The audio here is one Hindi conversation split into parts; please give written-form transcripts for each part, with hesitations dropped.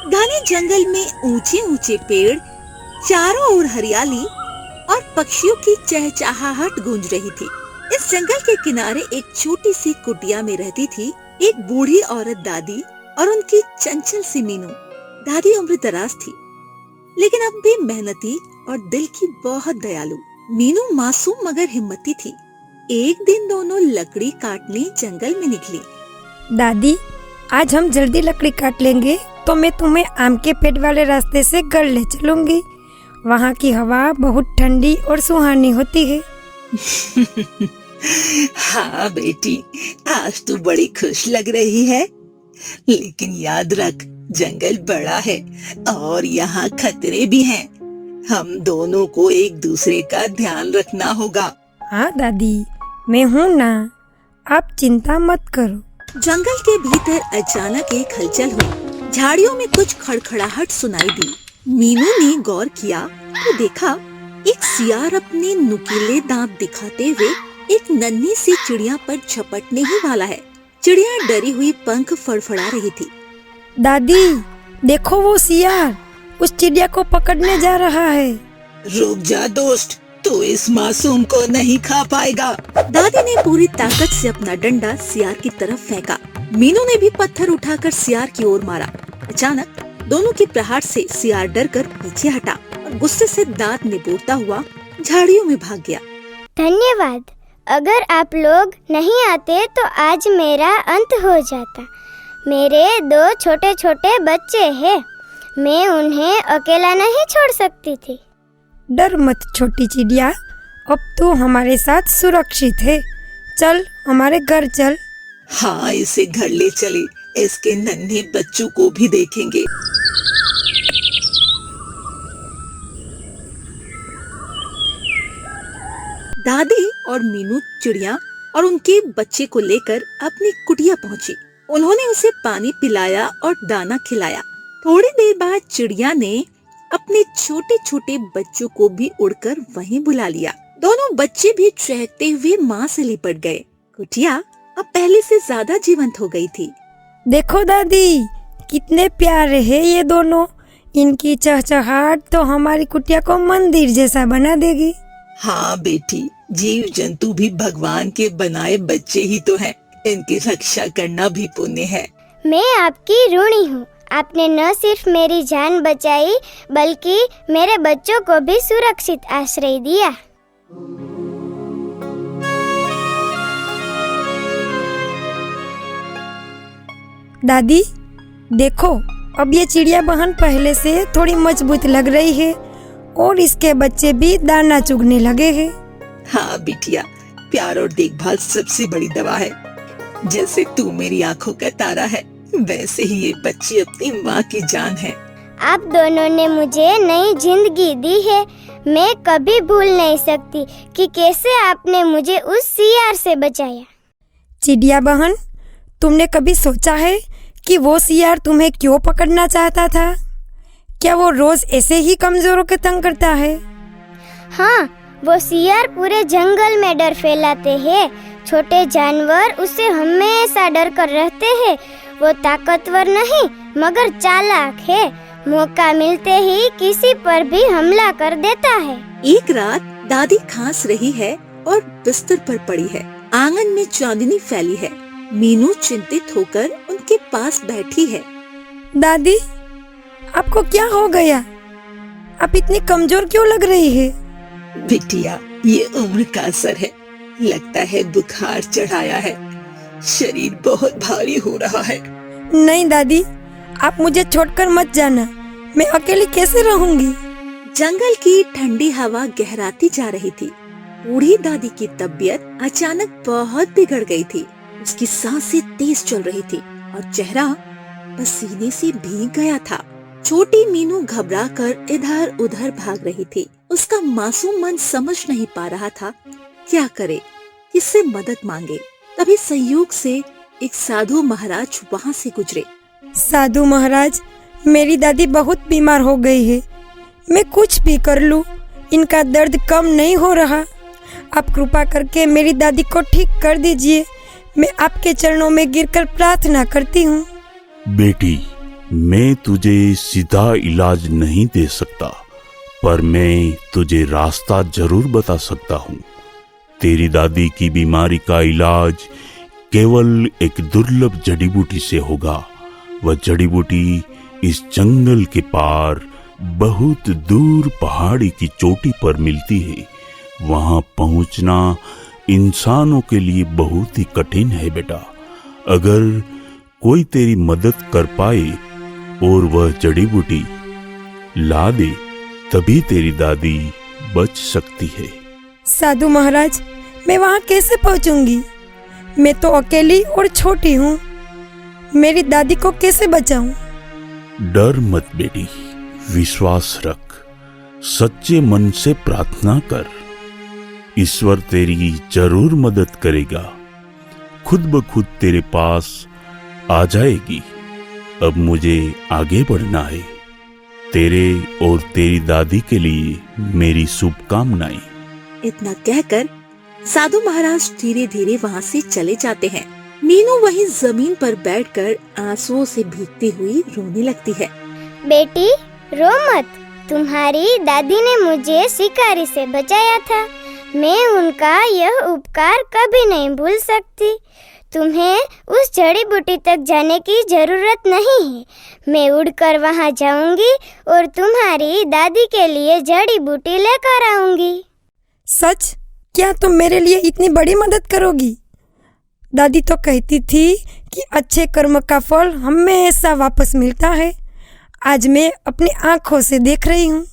घने जंगल में ऊंचे ऊंचे पेड़, चारों ओर हरियाली और पक्षियों की चहचहाहट गूंज रही थी। इस जंगल के किनारे एक छोटी सी कुटिया में रहती थी एक बूढ़ी औरत दादी और उनकी चंचल सी मीनू। दादी उम्र दराज थी, लेकिन अब भी मेहनती और दिल की बहुत दयालु। मीनू मासूम मगर हिम्मती थी। एक दिन दोनों लकड़ी काटने जंगल में निकली। दादी, आज हम जल्दी लकड़ी काट लेंगे तो मैं तुम्हें आम के पेड़ वाले रास्ते से घर ले चलूंगी। वहाँ की हवा बहुत ठंडी और सुहानी होती है। हाँ बेटी, आज तू बड़ी खुश लग रही है, लेकिन याद रख जंगल बड़ा है और यहाँ खतरे भी हैं। हम दोनों को एक दूसरे का ध्यान रखना होगा। हाँ दादी, मैं हूँ ना, आप चिंता मत करो। जंगल के भीतर अचानक एक हलचल हुई। झाड़ियों में कुछ खड़खड़ाहट सुनाई दी। मीनू ने गौर किया तो देखा एक सियार अपने नुकीले दांत दिखाते हुए एक नन्ही सी चिड़िया पर झपटने ही वाला है। चिड़िया डरी हुई पंख फड़फड़ा रही थी। दादी, देखो वो सियार उस चिड़िया को पकड़ने जा रहा है। रुक जा दोस्त, तू इस मासूम को नहीं खा पाएगा। दादी ने पूरी ताकत से अपना डंडा सियार की तरफ फेंका। मीनू ने भी पत्थर उठाकर सियार की ओर मारा। अचानक दोनों के प्रहार से सियार डरकर पीछे हटा और गुस्से से दांत निबोड़ता हुआ झाड़ियों में भाग गया। धन्यवाद, अगर आप लोग नहीं आते तो आज मेरा अंत हो जाता। मेरे 2 छोटे छोटे बच्चे हैं, मैं उन्हें अकेला नहीं छोड़ सकती थी। डर मत छोटी चिड़िया, अब तू हमारे साथ सुरक्षित है। चल हमारे घर चल। हाँ, इसे घर ले चले, इसके नन्हे बच्चों को भी देखेंगे। दादी और मीनू चिड़िया और उनके बच्चे को लेकर अपनी कुटिया पहुँची। उन्होंने उसे पानी पिलाया और दाना खिलाया। थोड़ी देर बाद चिड़िया ने अपने छोटे छोटे बच्चों को भी उड़कर वहीं बुला लिया। दोनों बच्चे भी चहकते हुए माँ से लिपट गए। कुटिया अब पहले से ज्यादा जीवंत हो गई थी। देखो दादी, कितने प्यारे हैं ये दोनों। इनकी चहचहाट तो हमारी कुटिया को मंदिर जैसा बना देगी। हाँ बेटी, जीव जंतु भी भगवान के बनाए बच्चे ही तो हैं। इनकी रक्षा करना भी पुण्य है। मैं आपकी ऋणी हूँ। आपने न सिर्फ मेरी जान बचाई बल्कि मेरे बच्चों को भी सुरक्षित आश्रय दिया। दादी देखो, अब ये चिड़िया बहन पहले से थोड़ी मजबूत लग रही है और इसके बच्चे भी दाना चुगने लगे हैं। हाँ बिटिया, प्यार और देखभाल सबसे बड़ी दवा है। जैसे तू मेरी आंखों का तारा है, वैसे ही ये बच्चे अपनी माँ की जान है। आप दोनों ने मुझे नई जिंदगी दी है। मैं कभी भूल नहीं सकती कि कैसे आपने मुझे उस सियार से बचाया। चिड़िया बहन, तुमने कभी सोचा है कि वो सियार तुम्हें क्यों पकड़ना चाहता था? क्या वो रोज ऐसे ही कमजोरों के तंग करता है? हाँ, वो सियार पूरे जंगल में डर फैलाते हैं। छोटे जानवर उससे हमेशा डर कर रहते हैं। वो ताकतवर नहीं मगर चालाक है। मौका मिलते ही किसी पर भी हमला कर देता है। एक रात दादी खांस रही है और बिस्तर पर पड़ी है। आंगन में चांदनी फैली है। मीनू चिंतित होकर उनके पास बैठी है। दादी, आपको क्या हो गया? आप इतनी कमजोर क्यों लग रही है? बिटिया, ये उम्र का असर है। लगता है बुखार चढ़ाया है। शरीर बहुत भारी हो रहा है। नहीं दादी, आप मुझे छोड़कर मत जाना। मैं अकेली कैसे रहूंगी? जंगल की ठंडी हवा गहराती जा रही थी। बूढ़ी दादी की तबीयत अचानक बहुत बिगड़ गई थी। उसकी सांसें तेज चल रही थी और चेहरा पसीने से भीग गया था। छोटी मीनू घबराकर इधर उधर भाग रही थी। उसका मासूम मन समझ नहीं पा रहा था क्या करे, किससे मदद मांगे। तभी संयोग से एक साधु महाराज वहाँ से गुजरे। साधु महाराज, मेरी दादी बहुत बीमार हो गई है। मैं कुछ भी कर लूं, इनका दर्द कम नहीं हो रहा। आप कृपा करके मेरी दादी को ठीक कर दीजिए। मैं आपके चरणों में गिरकर प्रार्थना करती हूँ। बेटी, मैं तुझे सीधा इलाज नहीं दे सकता, पर मैं तुझे रास्ता जरूर बता सकता हूँ। तेरी दादी की बीमारी का इलाज केवल एक दुर्लभ जड़ी बूटी से होगा। वह जड़ी बूटी इस जंगल के पार बहुत दूर पहाड़ी की चोटी पर मिलती है। वहां पहुंचना इंसानों के लिए बहुत ही कठिन है बेटा। अगर कोई तेरी मदद कर पाए और वह जड़ी बूटी ला दे, तभी तेरी दादी बच सकती है। साधु महाराज, मैं वहाँ कैसे पहुँचूंगी? मैं तो अकेली और छोटी हूँ। मेरी दादी को कैसे बचाऊं? डर मत बेटी, विश्वास रख, सच्चे मन से प्रार्थना कर। ईश्वर तेरी जरूर मदद करेगा, खुद ब खुद तेरे पास आ जाएगी। अब मुझे आगे बढ़ना है। तेरे और तेरी दादी के लिए मेरी शुभकामनाएं। इतना कहकर साधु महाराज धीरे धीरे वहाँ से चले जाते हैं। मीनू वहीं जमीन पर बैठकर आंसुओं से भीगती हुई रोने लगती है। बेटी रो मत, तुम्हारी दादी ने मुझे शिकारी से बचाया था। मैं उनका यह उपकार कभी नहीं भूल सकती। तुम्हें उस जड़ी बूटी तक जाने की जरूरत नहीं है। मैं उड़कर वहां जाऊंगी और तुम्हारी दादी के लिए जड़ी बूटी लेकर आऊंगी। सच? क्या तुम मेरे लिए इतनी बड़ी मदद करोगी? दादी तो कहती थी कि अच्छे कर्म का फल हमेशा वापस मिलता है। आज मैं अपनी आंखों से देख रही हूँ।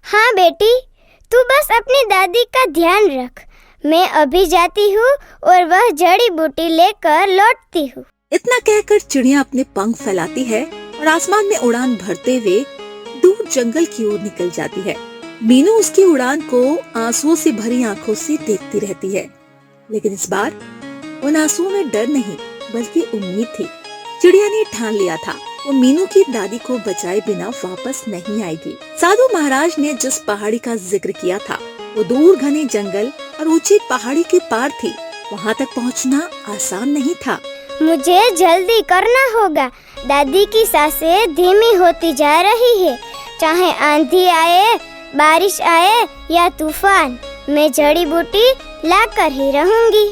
हाँ बेटी, तू बस अपनी दादी का ध्यान रख। मैं अभी जाती हूँ और वह जड़ी बूटी लेकर लौटती हूँ। इतना कहकर चिड़िया अपने पंख फैलाती है और आसमान में उड़ान भरते हुए दूर जंगल की ओर निकल जाती है। मीनू उसकी उड़ान को आंसुओं से भरी आंखों से देखती रहती है, लेकिन इस बार उन आंसुओं में डर नहीं बल्कि उम्मीद थी। चिड़िया ने ठान लिया था वो मीनू की दादी को बचाए बिना वापस नहीं आएगी। साधु महाराज ने जिस पहाड़ी का जिक्र किया था वो दूर घने जंगल और ऊंची पहाड़ी के पार थी। वहाँ तक पहुँचना आसान नहीं था। मुझे जल्दी करना होगा। दादी की सांसें धीमी होती जा रही है। चाहे आंधी आए, बारिश आए या तूफान, मैं जड़ी बूटी लाकर ही रहूंगी।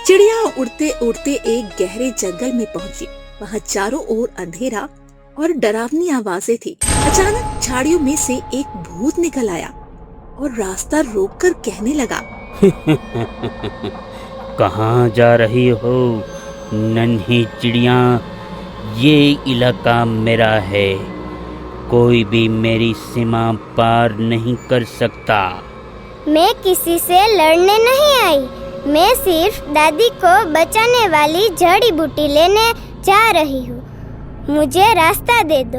चिड़िया उड़ते उड़ते एक गहरे जंगल में पहुंची। वहाँ चारों ओर अंधेरा और डरावनी आवाजें थी। अचानक झाड़ियों में से एक भूत निकल आया और रास्ता रोककर कहने लगा, कहाँ जा रही हो नन्ही चिड़िया? ये इलाका मेरा है, कोई भी मेरी सीमा पार नहीं कर सकता। मैं किसी से लड़ने नहीं आई। मैं सिर्फ दादी को बचाने वाली जड़ी बूटी लेने जा रही हूँ। मुझे रास्ता दे दो।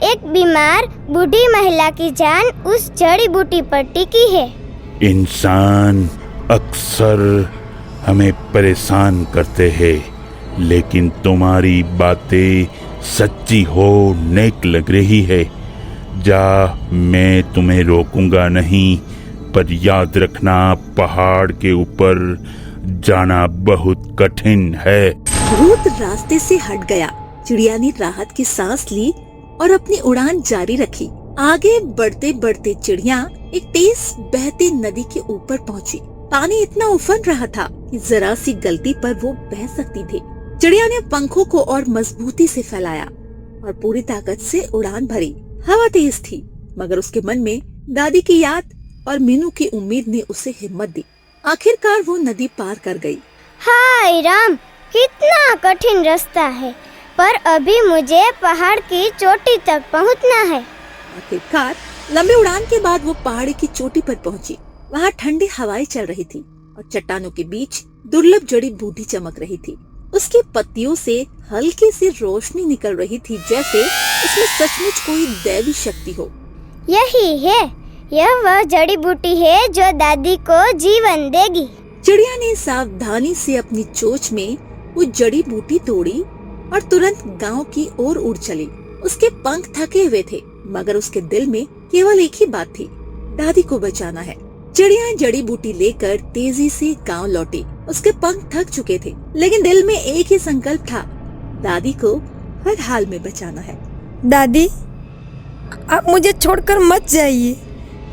एक बीमार बूढ़ी महिला की जान उस जड़ी बूटी पर टिकी है। इंसान अक्सर हमें परेशान करते हैं, लेकिन तुम्हारी बातें सच्ची हो नेक लग रही है। जा, मैं तुम्हें रोकूंगा नहीं, पर याद रखना पहाड़ के ऊपर जाना बहुत कठिन है। भूत रास्ते से हट गया। चिड़िया ने राहत की सांस ली और अपनी उड़ान जारी रखी। आगे बढ़ते बढ़ते चिड़िया एक तेज बहती नदी के ऊपर पहुंची। पानी इतना उफन रहा था कि जरा सी गलती पर वो बह सकती थी। चिड़िया ने पंखों को और मजबूती से फैलाया और पूरी ताकत से उड़ान भरी। हवा तेज थी, मगर उसके मन में दादी की याद और मीनू की उम्मीद ने उसे हिम्मत दी। आखिरकार वो नदी पार कर गई। हाय राम, कितना कठिन रास्ता है, पर अभी मुझे पहाड़ की चोटी तक पहुंचना है। आखिरकार लंबी उड़ान के बाद वो पहाड़ी की चोटी पर पहुंची। वहाँ ठंडी हवाएं चल रही थी और चट्टानों के बीच दुर्लभ जड़ी बूटी चमक रही थी। उसकी पत्तियों से हल्की सी रोशनी निकल रही थी, जैसे उसमें सचमुच कोई दैवी शक्ति हो। यही है, यह वह जड़ी बूटी है जो दादी को जीवन देगी। चिड़िया ने सावधानी से अपनी चोंच में वो जड़ी बूटी तोड़ी और तुरंत गांव की ओर उड़ चली। उसके पंख थके हुए थे, मगर उसके दिल में केवल एक ही बात थी, दादी को बचाना है। चिड़िया जड़ी बूटी लेकर तेजी से गांव लौटी। उसके पंख थक चुके थे, लेकिन दिल में एक ही संकल्प था, दादी को हर हाल में बचाना है। दादी, आप मुझे छोड़कर मत जाइए,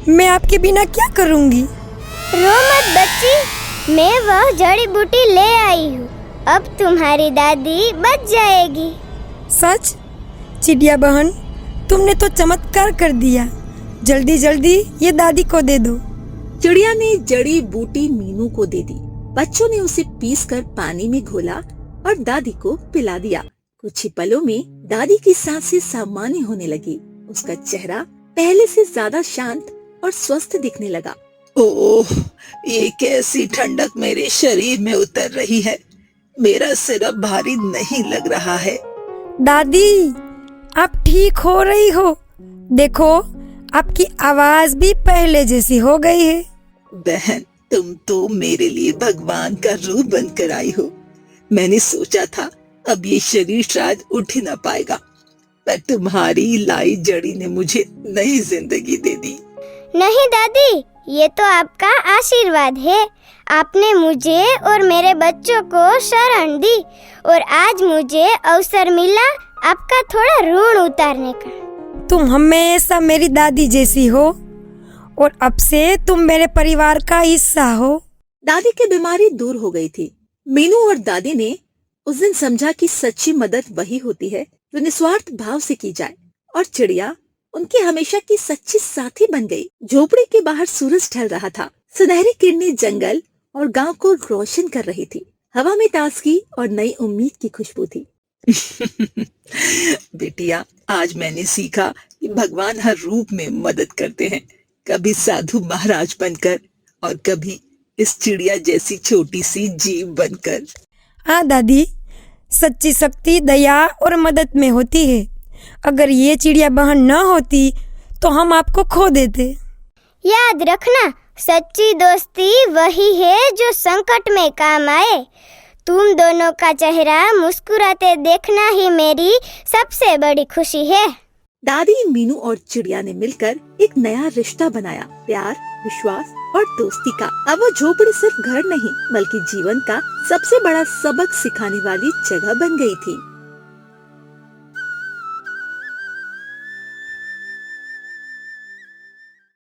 मैं आपके बिना क्या करूंगी। रो मत बच्ची, मैं वह जड़ी बूटी ले आई हूँ, अब तुम्हारी दादी बच जाएगी। सच? चिड़िया बहन, तुमने तो चमत्कार कर दिया। जल्दी जल्दी ये दादी को दे दो। चिड़िया ने जड़ी बूटी मीनू को दे दी। बच्चों ने उसे पीसकर पानी में घोला और दादी को पिला दिया। कुछ ही पलों में दादी की सांसें सामान्य होने लगी। उसका चेहरा पहले से ज्यादा शांत और स्वस्थ दिखने लगा। ओह, ये कैसी ठंडक मेरे शरीर में उतर रही है। मेरा सिर अब भारी नहीं लग रहा है। दादी, आप ठीक हो रही हो। देखो, आपकी आवाज भी पहले जैसी हो गई है। बहन, तुम तो मेरे लिए भगवान का रूप बनकर आई हो। मैंने सोचा था अब ये शरीर शायद उठ ही ना पाएगा, पर तुम्हारी लाई जड़ी ने मुझे नई जिंदगी दे दी। नहीं दादी, ये तो आपका आशीर्वाद है। आपने मुझे और मेरे बच्चों को शरण दी और आज मुझे अवसर मिला आपका थोड़ा ऋण उतारने का। तुम हमेशा मेरी दादी जैसी हो और अब से तुम मेरे परिवार का हिस्सा हो। दादी की बीमारी दूर हो गई थी। मीनू और दादी ने उस दिन समझा कि सच्ची मदद वही होती है जो निस्वार्थ भाव से की जाए, और चिड़िया उनकी हमेशा की सच्ची साथी बन गई। झोपड़ी के बाहर सूरज ढल रहा था। सुनहरी किरणें जंगल और गांव को रोशन कर रही थी। हवा में ताजगी और नई उम्मीद की खुशबू थी। बेटिया, आज मैंने सीखा कि भगवान हर रूप में मदद करते हैं, कभी साधु महाराज बनकर और कभी इस चिड़िया जैसी छोटी सी जीव बनकर। हाँ दादी, सच्ची शक्ति दया और मदद में होती है। अगर ये चिड़िया बहन न होती तो हम आपको खो देते। याद रखना, सच्ची दोस्ती वही है जो संकट में काम आए। तुम दोनों का चेहरा मुस्कुराते देखना ही मेरी सबसे बड़ी खुशी है। दादी, मीनू और चिड़िया ने मिलकर एक नया रिश्ता बनाया, प्यार, विश्वास और दोस्ती का। अब वो झोपड़ी सिर्फ घर नहीं बल्कि जीवन का सबसे बड़ा सबक सिखाने वाली जगह बन गई थी।